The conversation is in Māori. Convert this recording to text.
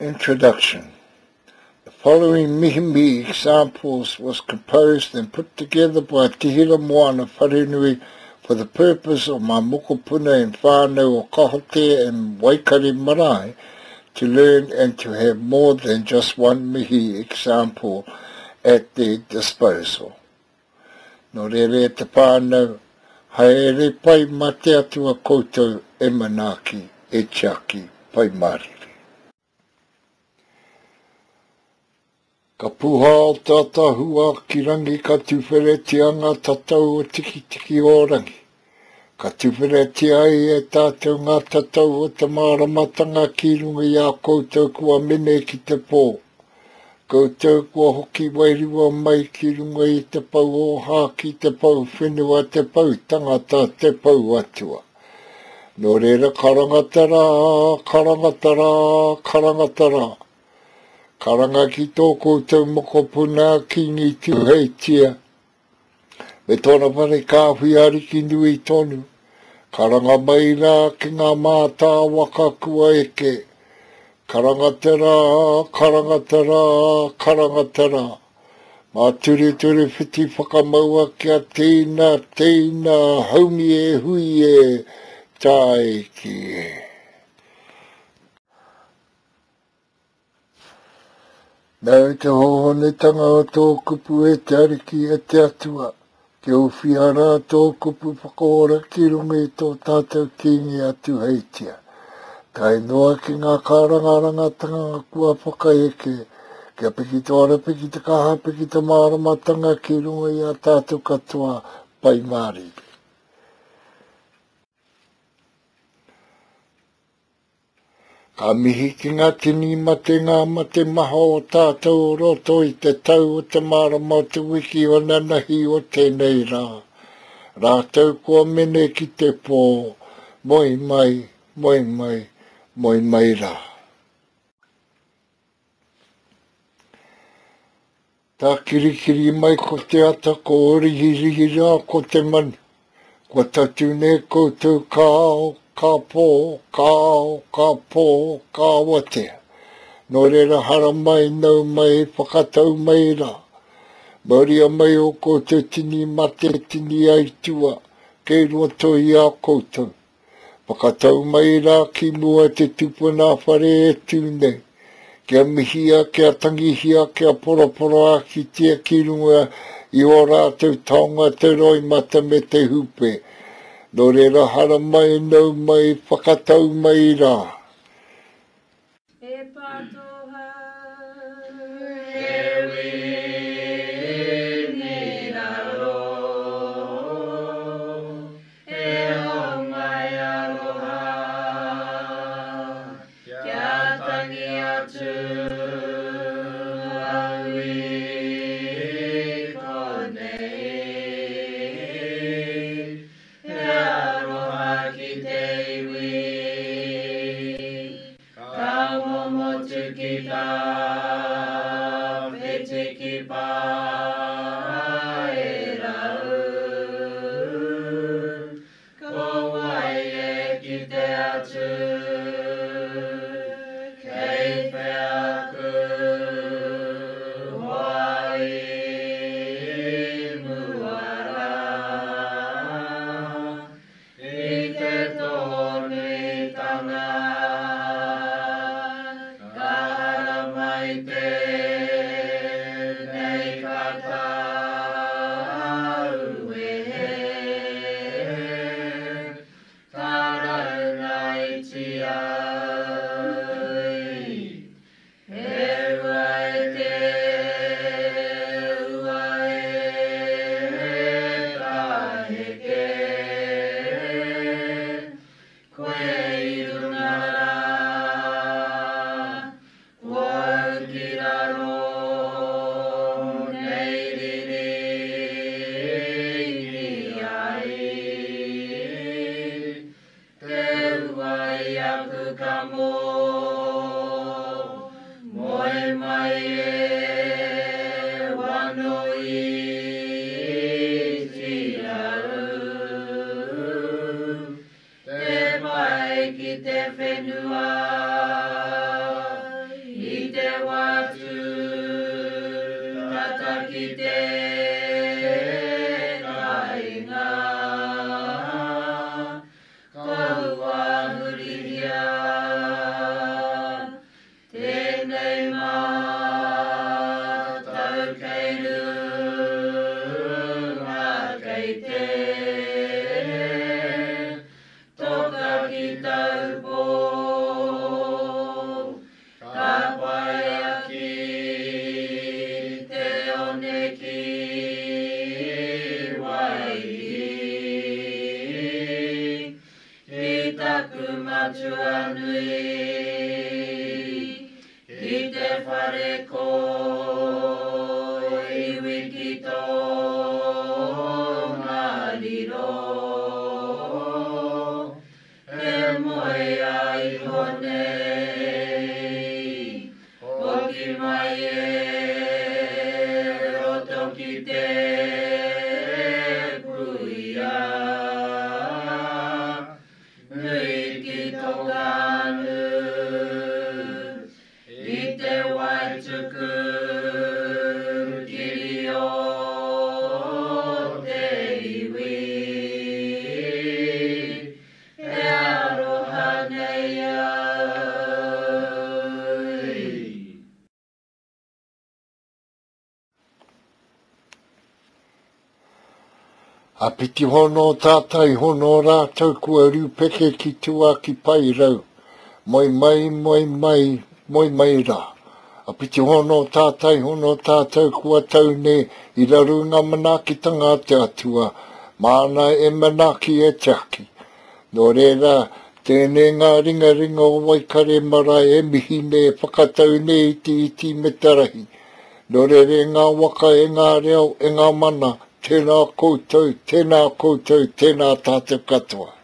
Introduction. The following mihi examples was composed and put together by Tihira Moana Wharenui for the purpose of my mokopuna and whānau o Kahotea and Waikari Marae to learn and to have more than just one mihi example at their disposal. No re te whānau, haere pai mate atua koutou e manaki e tiaki pai mariri. Ka puha o tata hua ki rangi ka tuwheretianga tatau o tiki tiki o rangi. Ka tuwhereti ai e tātou ngā tatau o te māramatanga ki runga i a koutou kua mene ki te pō. Koutou kua hoki wairua mai ki runga i te pau o hā ki te pau whenua te pau tangata te pau atua. Nō reira karangatara, karangatara, karangatara. Karanga ki tōku tau mokopuna ki ngi tuheitia. Me tōna whare kāwhi ariki nui tonu. Karanga mai rā ki ngā mātā waka kua eke. Karangatara, karangatara, karangatara. Mā ture ture whiti whakamaua kia tēnā, tēnā, haumi e hui e, tae ki e. Nau te hohonetanga o tō kupu e te ariki e te atua. Ke uwhiara tō kupu whakaora ki runga i tō tātou kingi atu heitia. Kai noa ki ngā kārangarangatanga kua whakaeke. Kia piki tōra, piki te kaha, piki te māramatanga ki runga i a tātou katoa pai māriri. Ka mihi ki ngā tini mate ngā mate maha o tātou roto i te tau o te marama o te wiki o nanahi o tēnei rā. Rātou kua mene ki te pō, moi mai, moi mai, moi mai rā. Tā kirikiri mai ko te ata ko orihirihi rā ko te manu. Kua tatu ne koutou kāo, ka pō, kāo, ka pō, ka watea. Nō reira hara mai, nau mai, whakatau mai rā. Mauria mai o koutou tini mate, tini aitua, kei roto i a koutou. Whakatau mai rā ki mua te tupuna whare e tūnei. Kia mihia, kia tangihia, kia poroporo a ki tia ki runga i o rātou taonga te roi mata me te hupe. Nō reira hara mai, nau mai, whakatau mai rā. E patoha, e wini raro, e ho mai aroha, kia tangi atu awi konei. te watu tataki te tainga kaua hurihia tēnei mā tau kei runga kei te toka ki tau pō ka pai aki te one ki waihi ki taku matua nui ki te whare ko iwi ki tō ngā riro e moe ai honei hoki mai e roto ki te puia nui ki tō ngānu I te waituku kiri o te iwi e aroha nei ai. A piti hono tātai hono rātau kua riupeke ki tua ki pai rau. Moi mai rā. A piti hono tātai hono tātou kua tau ne I rarunga manaki tanga te atua. Mana e manaki e te aki. Nō reira, tēnei ngā ringa o Waikare marae e mihi ne e whakatau ne iti me tarahi. Nō reira ngā waka e ngā reo e ngā mana. Tēnā koutou, tēnā tātou katoa.